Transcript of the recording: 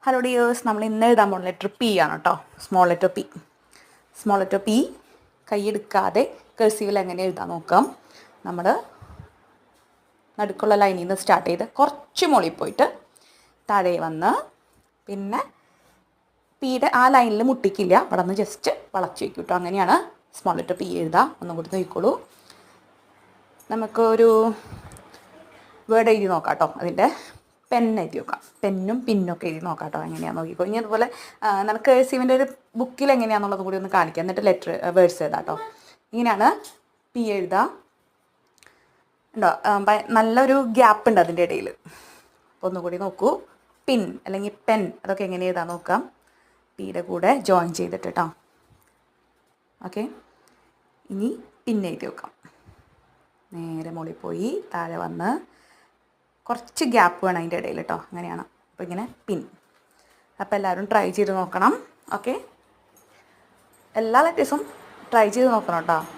Hello dears, നമ്മൾ ഇന്ന് എഴുതാൻ പോകുന്ന ലെറ്റർ പി ആണ് കേട്ടോ. Small letter P. Small letter P കൈയെടുക്കാതെ കഴ്സീവിൽ എങ്ങനെ എഴുതാൻ നോക്കാം. നമ്മൾ നടുക്കുള്ള ലൈനിൽ നിന്ന് സ്റ്റാർട്ട് ചെയ്ത് കുറച്ച് മുകളിൽ പോയിട്ട് താഴെ വന്ന് പിന്നെ പിയുടെ ആ ലൈനിൽ മുട്ടിക്കില്ല, അവിടെ നിന്ന് ജസ്റ്റ് വളച്ച് വയ്ക്കും കേട്ടോ. അങ്ങനെയാണ് സ്മോൾ ലെറ്റർ പി എഴുതാം. ഒന്നും കൂടി നോക്കിക്കോളൂ. നമുക്കൊരു വേർഡ് എഴുതി നോക്കാം കേട്ടോ. അതിൻ്റെ പെൻ എഴുതി നോക്കാം. പെന്നും പിന്നൊക്കെ എഴുതി നോക്കാം കേട്ടോ. എങ്ങനെയാണെന്ന് നോക്കിക്കോ. ഇനി അതുപോലെ നമുക്ക് കഴ്സീവിൻ്റെ ഒരു ബുക്കിൽ എങ്ങനെയാണെന്നുള്ളത് കൂടി ഒന്ന് കാണിക്കാം. എന്നിട്ട് ലെറ്റർ വേർഡ്സ് എഴുതാം കേട്ടോ. ഇങ്ങനെയാണ് പി എഴുതാം. ഉണ്ടോ? നല്ലൊരു ഗ്യാപ്പ് ഉണ്ട് അതിൻ്റെ ഇടയിൽ. അപ്പോൾ ഒന്നുകൂടി നോക്കൂ. പിൻ അല്ലെങ്കിൽ പെൻ അതൊക്കെ എങ്ങനെ എഴുതാൻ നോക്കാം. പിയുടെ കൂടെ ജോയിൻ ചെയ്തിട്ട് കേട്ടോ. ഓക്കെ, ഇനി പിൻ എഴുതി നോക്കാം. നേരെ മുകളിൽ പോയി താഴെ വന്ന് കുറച്ച് ഗ്യാപ്പ് വേണം അതിൻ്റെ ഇടയിൽ കേട്ടോ. അങ്ങനെയാണ്. അപ്പോൾ ഇങ്ങനെ പിൻ. അപ്പോൾ എല്ലാവരും ട്രൈ ചെയ്ത് നോക്കണം. ഓക്കെ, എല്ലാ ലെറ്റേഴ്സും ട്രൈ ചെയ്ത് നോക്കണം കേട്ടോ.